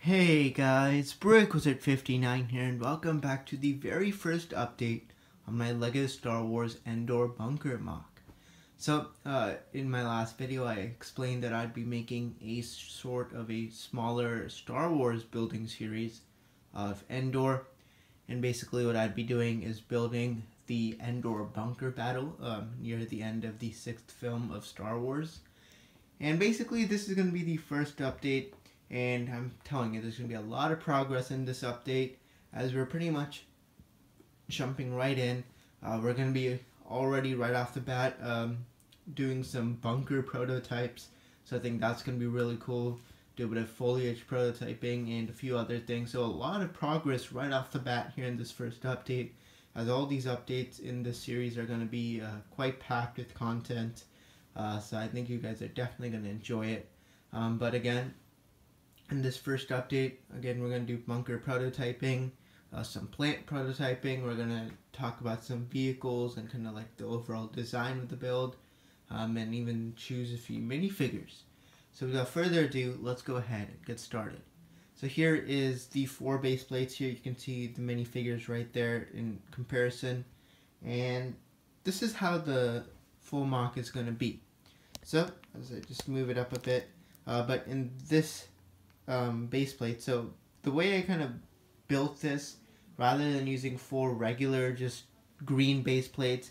Hey guys, BrickWizard59 here, and welcome back to the very first update on my LEGO Star Wars Endor bunker mock. So, in my last video I explained that I'd be making a sort of a smaller Star Wars building series of Endor, and basically what I'd be doing is building the Endor bunker battle near the end of the 6th film of Star Wars. And basically this is going to be the first update, and I'm telling you there's going to be a lot of progress in this update as we're pretty much jumping right in. We're going to be already right off the bat doing some bunker prototypes, so I think that's going to be really cool. Do a bit of foliage prototyping and a few other things, so a lot of progress right off the bat here in this first update, as all these updates in this series are going to be quite packed with content. So I think you guys are definitely going to enjoy it. But again, in this first update, again, we're going to do bunker prototyping, some plant prototyping. We're going to talk about some vehicles and kind of like the overall design of the build, and even choose a few minifigures. So without further ado, let's go ahead and get started. So here is the 4 base plates. Here you can see the minifigures right there in comparison. And this is how the full mock is going to be. So, as I just move it up a bit, but in this base plate, so the way I kind of built this, rather than using 4 regular just green base plates,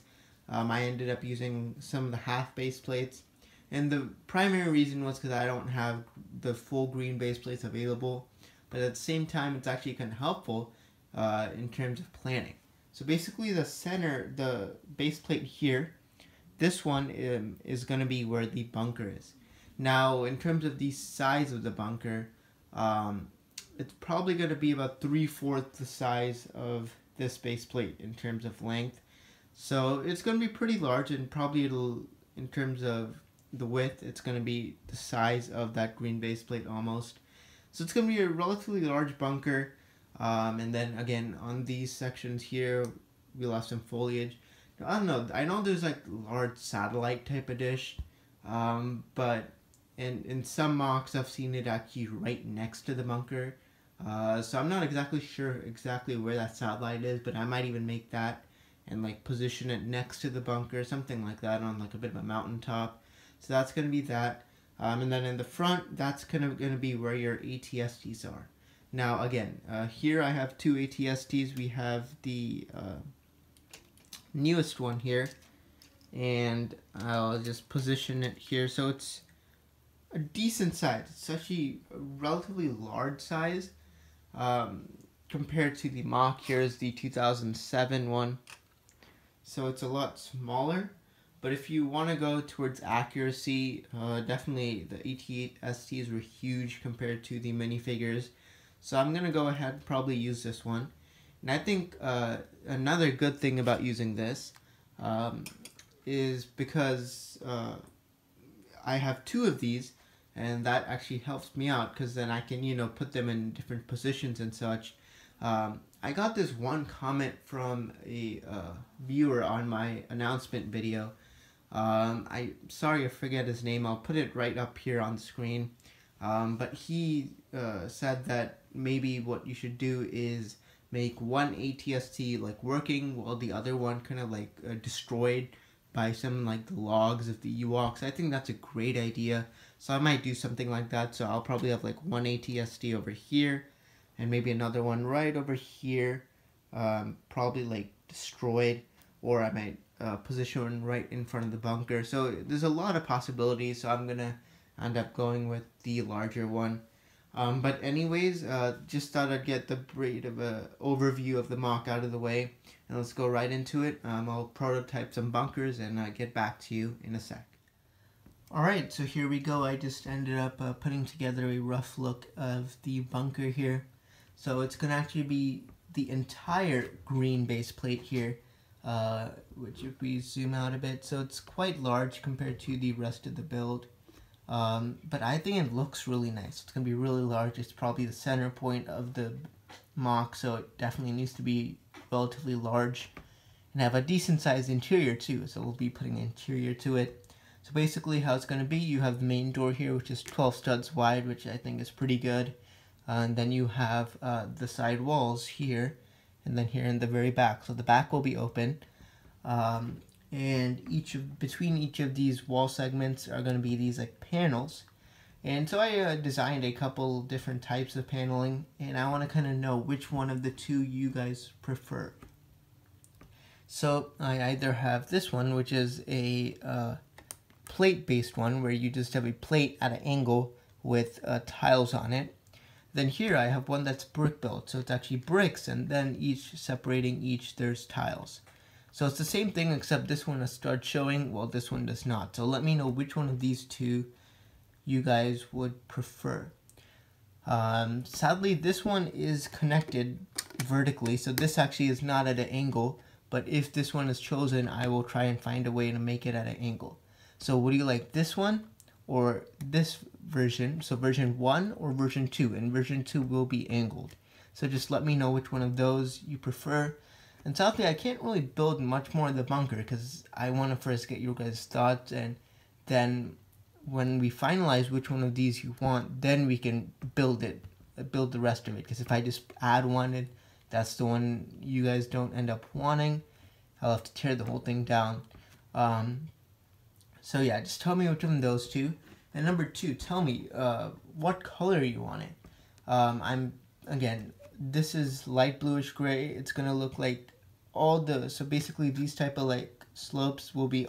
I ended up using some of the half base plates. And the primary reason was because I don't have the full green base plates available, but at the same time it's actually kind of helpful in terms of planning. So basically the center, the base plate here, this one is going to be where the bunker is. Now, in terms of the size of the bunker, it's probably going to be about 3/4 the size of this base plate in terms of length. So it's going to be pretty large, and probably in terms of the width, it's going to be the size of that green base plate almost. So it's going to be a relatively large bunker. And then again, on these sections here, we'll have some foliage. I don't know. I know there's like large satellite type of dish, but in some mocks I've seen it actually right next to the bunker. So I'm not exactly sure where that satellite is, but I might even make that and like position it next to the bunker, something like that, on like a bit of a mountaintop. So that's going to be that. And then in the front, that's kind of going to be where your ATSTs are. Now again, here I have 2 ATSTs. We have the newest one here, and I'll just position it here so it's a decent size. It's actually a relatively large size compared to the mock. Here's the 2007 one, so it's a lot smaller. But if you want to go towards accuracy, definitely the ATSTs were huge compared to the minifigures, so I'm gonna go ahead and probably use this one. And I think another good thing about using this is because I have 2 of these, and that actually helps me out because then I can, put them in different positions and such. I got this one comment from a viewer on my announcement video. Sorry I forget his name. I'll put it right up here on the screen. But he said that maybe what you should do is make one ATST like working while the other one kind of like destroyed by some like the logs of the Ewoks. I think that's a great idea, so I might do something like that. So I'll probably have like one ATST over here and maybe another one right over here, probably like destroyed, or I might position one right in front of the bunker. So there's a lot of possibilities, so I'm gonna end up going with the larger one. But anyways, just thought I'd get the bit of a overview of the mock out of the way, and let's go right into it. I'll prototype some bunkers and get back to you in a sec. Alright, so here we go. I just ended up putting together a rough look of the bunker here. So it's going to actually be the entire green base plate here, which if we zoom out a bit, so it's quite large compared to the rest of the build. But I think it looks really nice. It's going to be really large. It's probably the center point of the mock, so it definitely needs to be relatively large and have a decent sized interior too, so we'll be putting an interior to it. So basically how it's going to be, you have the main door here, which is 12 studs wide, which I think is pretty good. and then you have the side walls here, and then here in the very back. So the back will be open, and between each of these wall segments are going to be these like panels. And so I designed a couple different types of paneling, and I want to kind of know which one of the two you guys prefer. So I either have this one, which is a plate-based one, where you just have a plate at an angle with tiles on it. Then here I have one that's brick built, so it's actually bricks, and then separating each there's tiles. So it's the same thing, except this one starts showing, while this one does not. So let me know which one of these two you guys would prefer. Sadly, this one is connected vertically, so this actually is not at an angle, but if this one is chosen, I will try and find a way to make it at an angle. So would you like this one or this version? So version 1 or version 2, and version 2 will be angled. So just let me know which one of those you prefer. And sadly, I can't really build much more of the bunker because I want to first get your guys' thoughts, and then when we finalize which one of these you want, then we can build the rest of it. Because if I just add one and that's the one you guys don't end up wanting, I'll have to tear the whole thing down. So yeah, just tell me which one of those two. And number 2, tell me what color you want it. Again, this is light bluish gray. It's gonna look like so basically these type of like slopes will be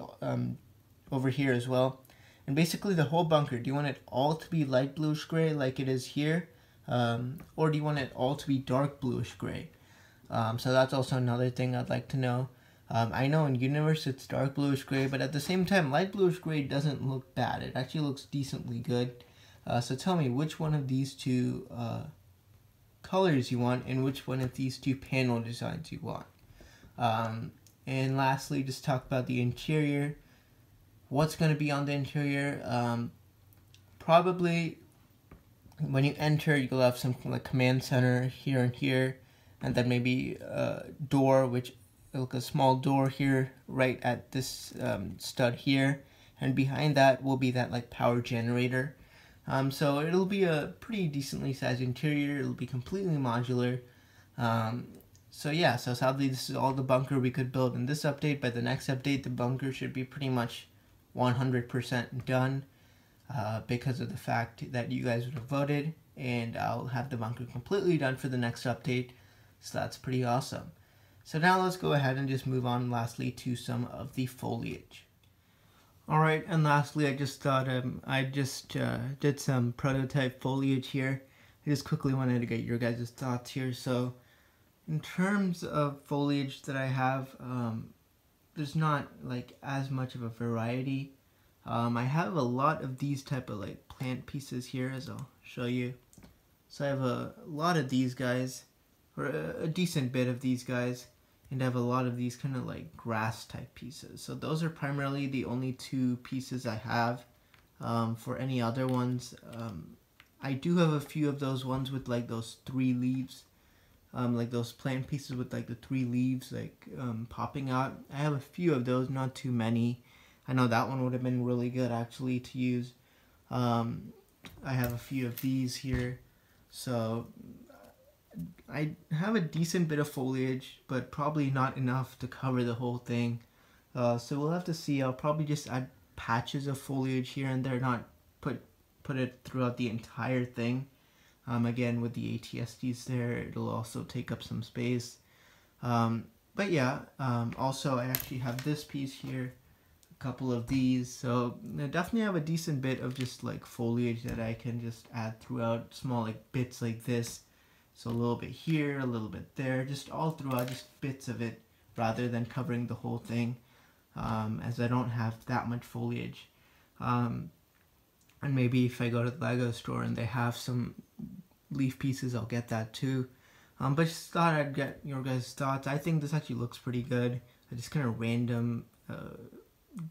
over here as well. And basically the whole bunker, do you want it all to be light bluish gray like it is here? Or do you want it all to be dark bluish gray? So that's also another thing I'd like to know. I know in Universe it's dark bluish gray, but at the same time light bluish gray doesn't look bad. It actually looks decently good. So tell me which one of these two colors you want, and which one of these two panel designs you want. And lastly, just talk about the interior. What's going to be on the interior? Probably when you enter, you'll have some like command center here and here, and then maybe a door, which like a small door here right at this stud here, and behind that will be that like power generator. So it'll be a pretty decently sized interior. It'll be completely modular. So yeah, so sadly this is all the bunker we could build in this update. By the next update, the bunker should be pretty much 100% done, because of the fact that you guys would have voted, and I'll have the bunker completely done for the next update. So that's pretty awesome. So now let's go ahead and just move on lastly to some of the foliage. Alright, and lastly I just thought I just did some prototype foliage here. I just quickly wanted to get your guys' thoughts here. So in terms of foliage that I have, there's not like as much of a variety. I have a lot of these type of like plant pieces here, as I'll show you. So I have a lot of these guys, or a decent bit of these guys, and I have a lot of these kind of like grass type pieces. So those are primarily the only two pieces I have. For any other ones, I do have a few of those ones with like those 3 leaves. Like those plant pieces with like the 3 leaves like popping out. I have a few of those, not too many. I know that one would have been really good actually to use. I have a few of these here. So I have a decent bit of foliage, but probably not enough to cover the whole thing. So we'll have to see. I'll probably just add patches of foliage here and there, not put it throughout the entire thing. Again, with the ATSDs there, it'll also take up some space. But yeah, also I actually have this piece here, a couple of these. So I definitely have a decent bit of just like foliage that I can just add throughout, small like bits like this. So a little bit here, a little bit there, just all throughout, just bits of it, rather than covering the whole thing, as I don't have that much foliage. And maybe if I go to the Lego store and they have some leaf pieces, I'll get that too. But just thought I'd get your guys' thoughts. I think this actually looks pretty good. Just kind of random,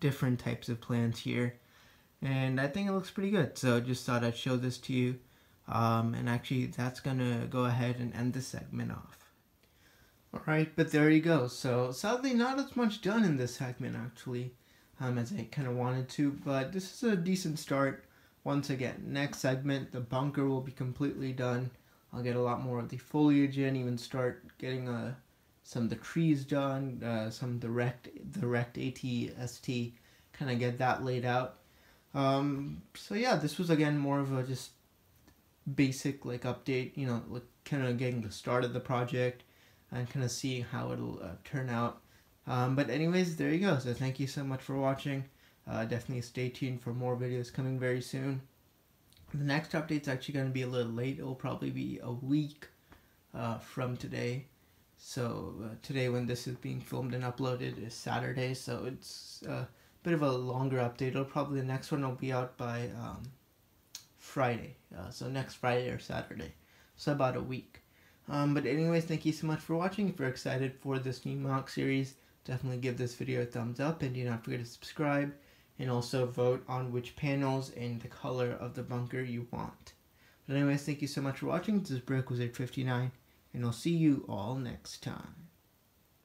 different types of plants here. And I think it looks pretty good. So just thought I'd show this to you. And actually that's gonna go ahead and end this segment off. Alright, but there you go. So sadly not as much done in this segment actually, as I kind of wanted to, but this is a decent start. Once again, next segment, the bunker will be completely done. I'll get a lot more of the foliage in, even start getting some of the trees done, some of the rect ATST, kind of get that laid out. So yeah, this was again more of a just basic like update, you know, like kind of getting the start of the project and kind of seeing how it'll turn out. But anyways, there you go. So thank you so much for watching. Definitely stay tuned for more videos coming very soon. The next update's actually going to be a little late. It will probably be a week from today. So today, when this is being filmed and uploaded, is Saturday. So it's a bit of a longer update. It'll probably, the next one will be out by Friday. So next Friday or Saturday. So about a week. But anyways, thank you so much for watching. If you're excited for this new MOC series, definitely give this video a thumbs up, and do not forget to subscribe, and also vote on which panels and the color of the bunker you want. But anyways, thank you so much for watching. This is Brick was 859, and I'll see you all next time.